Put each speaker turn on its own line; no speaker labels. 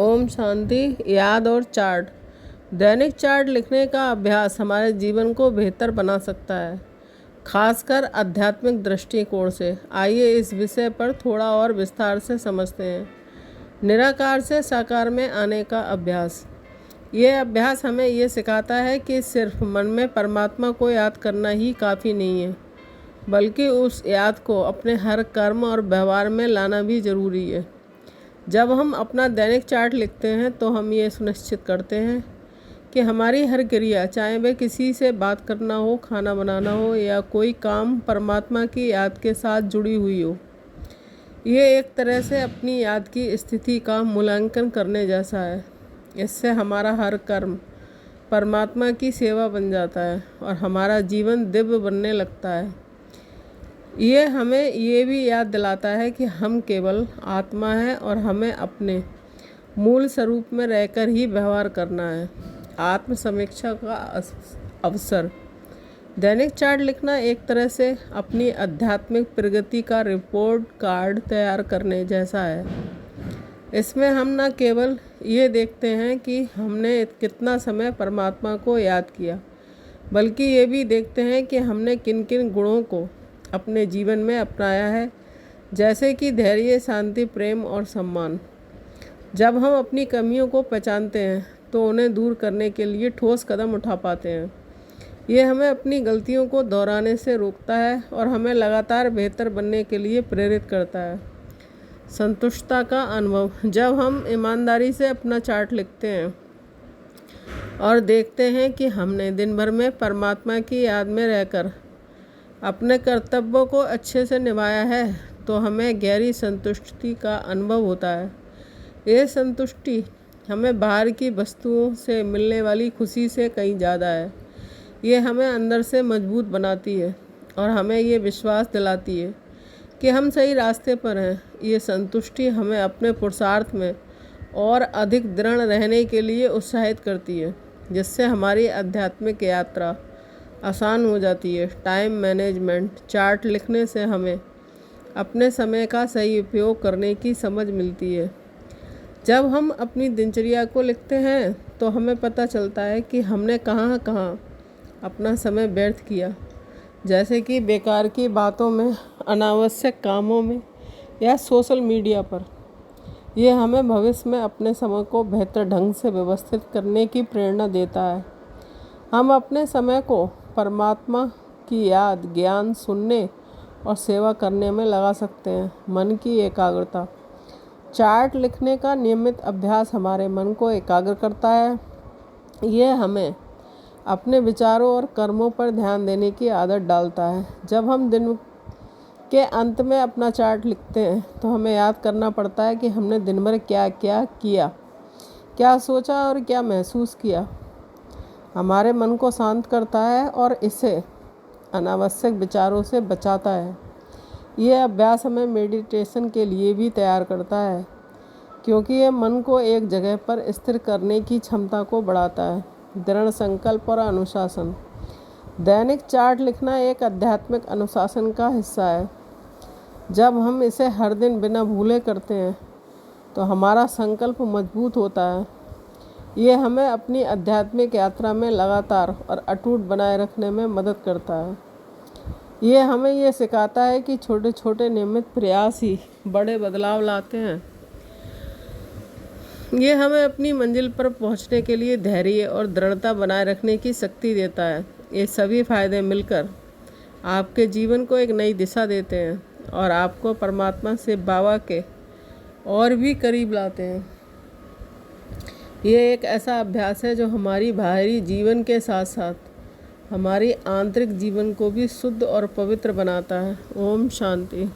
ओम शांति। याद और चार्ट। दैनिक चार्ट लिखने का अभ्यास हमारे जीवन को बेहतर बना सकता है, खासकर आध्यात्मिक दृष्टिकोण से। आइए इस विषय पर थोड़ा और विस्तार से समझते हैं। निराकार से साकार में आने का अभ्यास। ये अभ्यास हमें ये सिखाता है कि सिर्फ मन में परमात्मा को याद करना ही काफ़ी नहीं है, बल्कि उस याद को अपने हर कर्म और व्यवहार में लाना भी ज़रूरी है। जब हम अपना दैनिक चार्ट लिखते हैं तो हम ये सुनिश्चित करते हैं कि हमारी हर क्रिया, चाहे वह किसी से बात करना हो, खाना बनाना हो या कोई काम, परमात्मा की याद के साथ जुड़ी हुई हो। ये एक तरह से अपनी याद की स्थिति का मूल्यांकन करने जैसा है। इससे हमारा हर कर्म परमात्मा की सेवा बन जाता है और हमारा जीवन दिव्य बनने लगता है। ये हमें ये भी याद दिलाता है कि हम केवल आत्मा हैं और हमें अपने मूल स्वरूप में रहकर ही व्यवहार करना है। आत्म समीक्षा का अवसर। दैनिक चार्ट लिखना एक तरह से अपनी आध्यात्मिक प्रगति का रिपोर्ट कार्ड तैयार करने जैसा है। इसमें हम न केवल ये देखते हैं कि हमने कितना समय परमात्मा को याद किया, बल्कि ये भी देखते हैं कि हमने किन किन गुणों को अपने जीवन में अपनाया है, जैसे कि धैर्य, शांति, प्रेम और सम्मान। जब हम अपनी कमियों को पहचानते हैं तो उन्हें दूर करने के लिए ठोस कदम उठा पाते हैं। ये हमें अपनी गलतियों को दोहराने से रोकता है और हमें लगातार बेहतर बनने के लिए प्रेरित करता है। संतुष्टता का अनुभव। जब हम ईमानदारी से अपना चार्ट लिखते हैं और देखते हैं कि हमने दिन भर में परमात्मा की याद में रहकर अपने कर्तव्यों को अच्छे से निभाया है, तो हमें गहरी संतुष्टि का अनुभव होता है। ये संतुष्टि हमें बाहर की वस्तुओं से मिलने वाली खुशी से कहीं ज़्यादा है। ये हमें अंदर से मजबूत बनाती है और हमें ये विश्वास दिलाती है कि हम सही रास्ते पर हैं। ये संतुष्टि हमें अपने पुरुषार्थ में और अधिक दृढ़ रहने के लिए उत्साहित करती है, जिससे हमारी आध्यात्मिक यात्रा आसान हो जाती है। Time management. चार्ट लिखने से हमें अपने समय का सही उपयोग करने की समझ मिलती है। जब हम अपनी दिनचर्या को लिखते हैं तो हमें पता चलता है कि हमने कहाँ कहाँ अपना समय व्यर्थ किया, जैसे कि बेकार की बातों में, अनावश्यक कामों में या सोशल मीडिया पर। यह हमें भविष्य में अपने समय को बेहतर ढंग से व्यवस्थित करने की प्रेरणा देता है। हम अपने समय को परमात्मा की याद, ज्ञान, सुनने और सेवा करने में लगा सकते हैं। मन की एकाग्रता। चार्ट लिखने का नियमित अभ्यास हमारे मन को एकाग्र करता है। यह हमें अपने विचारों और कर्मों पर ध्यान देने की आदत डालता है। जब हम दिन के अंत में अपना चार्ट लिखते हैं तो हमें याद करना पड़ता है कि हमने दिन भर क्या क्या किया, क्या सोचा और क्या महसूस किया। हमारे मन को शांत करता है और इसे अनावश्यक विचारों से बचाता है। यह अभ्यास हमें मेडिटेशन के लिए भी तैयार करता है, क्योंकि यह मन को एक जगह पर स्थिर करने की क्षमता को बढ़ाता है। दृढ़ संकल्प और अनुशासन। दैनिक चार्ट लिखना एक आध्यात्मिक अनुशासन का हिस्सा है। जब हम इसे हर दिन बिना भूले करते हैं तो हमारा संकल्प मजबूत होता है। ये हमें अपनी आध्यात्मिक यात्रा में लगातार और अटूट बनाए रखने में मदद करता है। ये हमें ये सिखाता है कि छोटे छोटे नियमित प्रयास ही बड़े बदलाव लाते हैं। ये हमें अपनी मंजिल पर पहुंचने के लिए धैर्य और दृढ़ता बनाए रखने की शक्ति देता है। ये सभी फायदे मिलकर आपके जीवन को एक नई दिशा देते हैं और आपको परमात्मा से बाबा के और भी करीब लाते हैं। ये एक ऐसा अभ्यास है जो हमारी बाहरी जीवन के साथ साथ हमारी आंतरिक जीवन को भी शुद्ध और पवित्र बनाता है। ओम शांति।